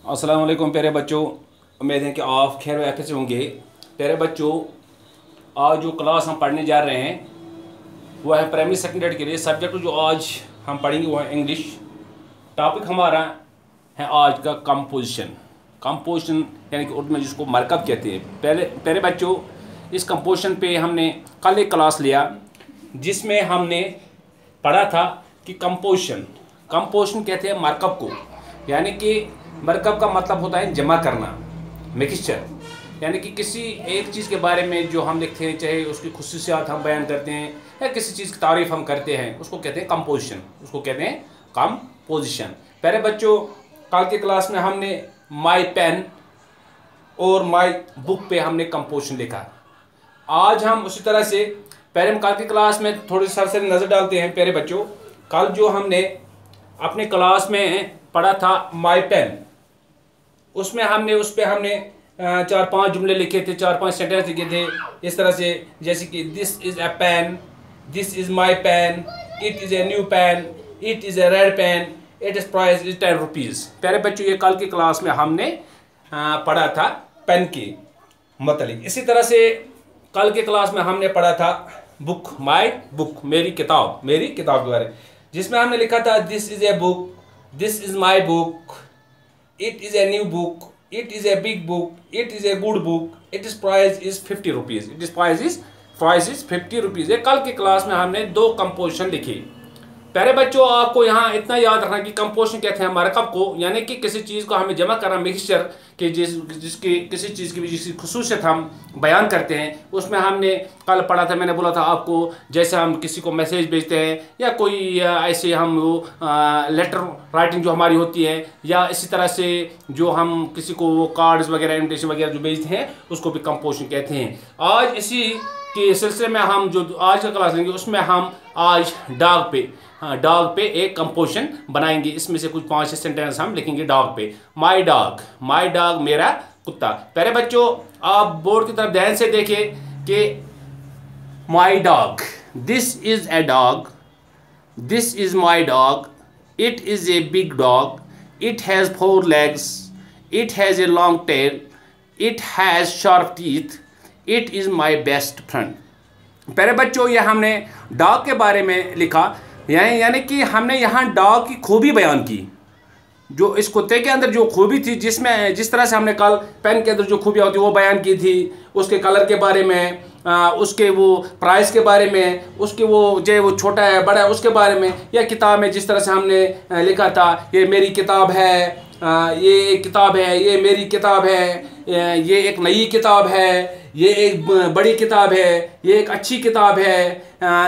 अस्सलाम वालेकुम प्यारे बच्चों। उम्मीद है कि आप खैर वैफियत से होंगे। प्यारे बच्चों, आज जो क्लास हम पढ़ने जा रहे हैं वह है प्राइमरी सेकेंडरी के लिए। सब्जेक्ट जो आज हम पढ़ेंगे वो है इंग्लिश। टॉपिक हमारा है आज का कंपोजिशन। कंपोजिशन यानी कि उर्दू में जिसको मरकब कहते हैं। प्यारे बच्चों, इस कंपोजिशन पे हमने कल एक क्लास लिया जिसमें हमने पढ़ा था कि कंपोजिशन कहते हैं मरकब को, यानी कि मरकब का मतलब होता है जमा करना, मिक्सचर। यानी कि किसी एक चीज़ के बारे में जो हम लिखते हैं, चाहे उसकी खुसूसियात हम बयान करते हैं या किसी चीज़ की तारीफ़ हम करते हैं, उसको कहते हैं कंपोजिशन, उसको कहते हैं कंपोजिशन। पहले बच्चों, कल की क्लास में हमने माई पेन और माई बुक पे हमने कंपोजिशन लिखा। आज हम उसी तरह से पहले कल की क्लास में थोड़ी सरसरी नज़र डालते हैं। प्यारे बच्चों, कल जो हमने अपने क्लास में पढ़ा था माई पेन, उसमें हमने उस पर हमने 4-5 जुमले लिखे थे, 4-5 सेंटेंस लिखे थे इस तरह से, जैसे कि this is a pen, this is my pen, it is a new pen, it is a red pen, it is price is 10 rupees. प्यारे बच्चों, ये कल की क्लास में हमने पढ़ा था पेन की मतलब। इसी तरह से कल की क्लास में हमने पढ़ा था बुक, माई बुक, मेरी किताब के बारे में, जिसमें हमने लिखा था this is a book, this is my book, it is a new book, it is a big book, it is a good book, its price is 50 rupees, its price is 50 rupees। ये कल की class में हमने 2 composition लिखी। प्यारे बच्चों, आपको यहाँ इतना याद रखना कि कंपोजिशन कहते हैं मरकब को, यानी कि किसी चीज़ को हमें जमा करना, मिक्सचर के जिसकी किसी चीज़ की जिसकी खुसूसियत हम बयान करते हैं। उसमें हमने कल पढ़ा था, मैंने बोला था आपको, जैसे हम किसी को मैसेज भेजते हैं या कोई ऐसे हम वो लेटर राइटिंग जो हमारी होती है, या इसी तरह से जो हम किसी को वो कार्ड्स वगैरह, इन्विटेशन वगैरह जो भेजते हैं, उसको भी कंपोजिशन कहते हैं। आज इसी के सिलसिले में हम जो आज का क्लास लेंगे उसमें हम आज डॉग पे एक कंपोजिशन बनाएंगे। इसमें से कुछ 5 सेंटेंस हम लिखेंगे डॉग पे। माई डॉग मेरा कुत्ता। प्यारे बच्चों, आप बोर्ड की तरफ ध्यान से देखें कि my dog, this is a dog, this is my dog, it is a big dog, it has 4 legs, it has a long tail, it has sharp teeth, it is my best friend. प्यारे बच्चों, ये हमने dog के बारे में लिखा, यानी कि हमने यहाँ डॉग की खूबी बयान की, जो इस कुत्ते के अंदर जो खूबी थी, जिस तरह से हमने कल पेन के अंदर जो खूबियाँ होती वो बयान की थी, उसके कलर के बारे में, उसके वो प्राइस के बारे में, उसके वो जो वो छोटा है बड़ा है उसके बारे में, या किताब में जिस तरह से हमने लिखा था ये मेरी किताब है, ये एक किताब है, ये मेरी किताब है, ये एक नई किताब है, ये एक बड़ी किताब है, ये एक अच्छी किताब है,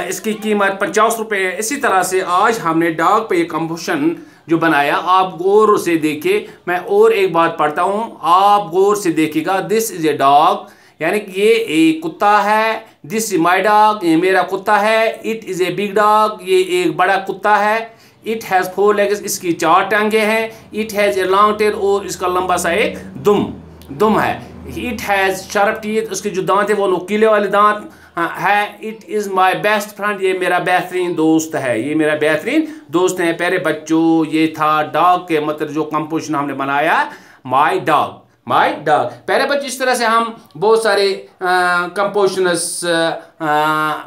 इसकी कीमत 50 रुपये है। इसी तरह से आज हमने डॉग पे एक कंपोजिशन जो बनाया, आप गौर से देखिए। मैं और एक बात पढ़ता हूँ, आप गौर से देखिएगा। दिस इज ए डॉग, यानी कि ये एक कुत्ता है। दिस इज माई डॉग, ये मेरा कुत्ता है। It is a big dog, ये एक बड़ा कुत्ता है। इट हैज़ 4 legs, इसकी 4 टांगे हैं। It has a long tail, और इसका लंबा सा एक दुम है। इट हैज़ शार्प टीथ, उसके जो दांत है वो नुकीले वाले दांत है। It is my best friend, ये मेरा बेहतरीन दोस्त है, ये मेरा बेहतरीन दोस्त है। प्यारे बच्चों, ये था डॉग के मतलब जो कंपोजिशन हमने बनाया, माई डॉग। प्यारे बच्चों, इस तरह से हम बहुत सारे कंपोजिशंस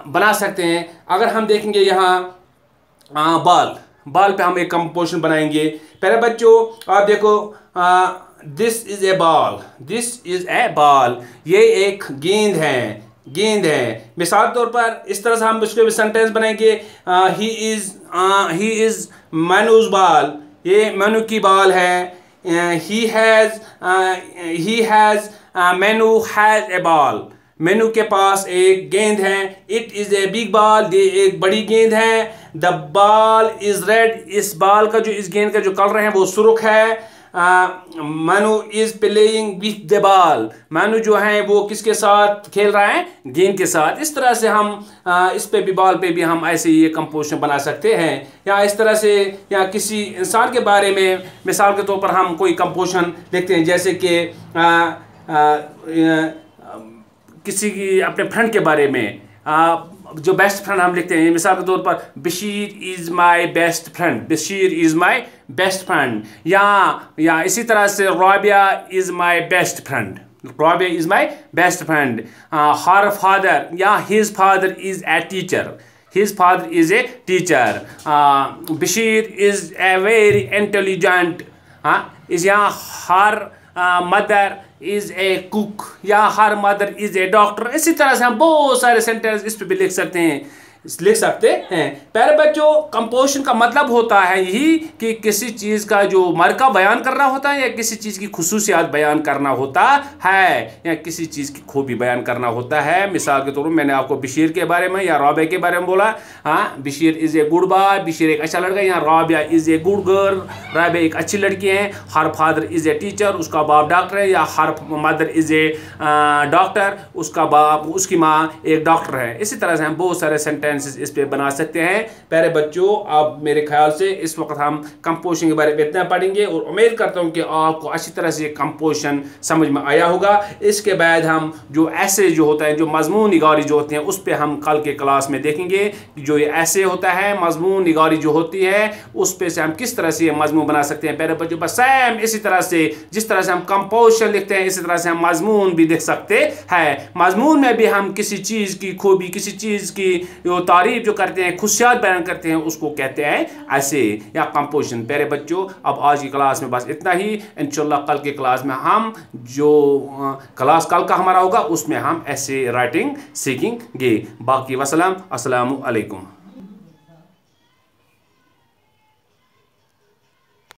बना सकते हैं। अगर हम देखेंगे यहाँ बाल पे हम एक कंपोजिशन बनाएंगे। प्यारे बच्चों, आप देखो, दिस इज ए बॉल, ये एक गेंद है। मिसाल तौर पर इस तरह से हम उसके भी सेंटेंस बनाएंगे। ही इज मैनूज बॉल, ये मैनू की बॉल है। ही हैज़ मैनू हैज़ ए बॉल, मेनू के पास एक गेंद है। It is a big ball, ये एक बड़ी गेंद है। द बॉल इज़ रेड, इस बॉल का जो इस गेंद का जो कलर है वो सुर्ख है। मानू is playing with the ball, मानू जो है वो किसके साथ खेल रहा है, गेंद के साथ। इस तरह से हम इस पे भी बॉल पे भी हम ऐसे ये कंपोजिशन बना सकते हैं। या इस तरह से या किसी इंसान के बारे में मिसाल के तौर पर हम कोई कंपोजिशन लिखते हैं, जैसे कि किसी की अपने फ्रेंड के बारे में जो बेस्ट फ्रेंड हम लिखते हैं, मिसाल के तौर पर Bashir is my best friend, Bashir is my best friend, या इसी तरह से Rabia is my best friend, Rabia is my best friend. Her father या his father is a teacher, his father is a teacher. Bashir is a very intelligent. Is यहाँ her mother is a cook या her mother is a doctor। इसी तरह से हम बहुत सारे sentence इस पे भी लिख सकते हैं। प्यारे बच्चों, कंपोजिशन का मतलब होता है यही कि किसी चीज़ का जो मरका बयान करना होता है, या किसी चीज़ की खुसूसियात बयान करना होता है, या किसी चीज़ की खूबी बयान करना होता है। मिसाल के तौर पर मैंने आपको बशीर के बारे में या राबिया के बारे में बोला। Bashir is a good boy, Bashir एक अच्छा लड़का, या Rabia is a good girl, Rabia एक अच्छी लड़की है। Her father is a teacher, उसका बाप डॉक्टर है, या her mother is a doctor, उसका बाप उसकी माँ एक डॉक्टर है। इसी तरह से हम बहुत सारे सेंटेंस इस पे बना सकते हैं। प्यारे बच्चों, अब मेरे ख्याल से इस वक्त हम कंपोजिशन के बारे में इतना पढ़ेंगे, और उम्मीद करता हूं कि आपको अच्छी तरह से कंपोजिशन समझ में आया होगा। इसके बाद हम जो ऐसे जो होता है, जो मजमून निगारी जो होते हैं, उस पे हम कल के क्लास में देखेंगे। जो ये ऐसे होता है, मजमून निगारी जो होती है, उस पे से हम किस तरह से मजमून बना सकते हैं। प्यारे बच्चों, बस सेम इसी तरह से जिस तरह से हम कंपोजिशन लिखते हैं, इसी तरह से हम मजमून भी लिख सकते हैं। मजमून में भी हम किसी चीज़ की खूबी, किसी चीज़ की तारीफ जो करते हैं, खुशियात बयान करते हैं, उसको कहते हैं ऐसे या कंपोजिशन। प्यारे बच्चों, अब आज की क्लास में बस इतना ही। इंशाल्लाह कल के क्लास में हम जो क्लास कल का हमारा होगा, उसमें हम ऐसे राइटिंग सीखेंगे। बाकी वसलाम, अस्सलामु अलैकुम।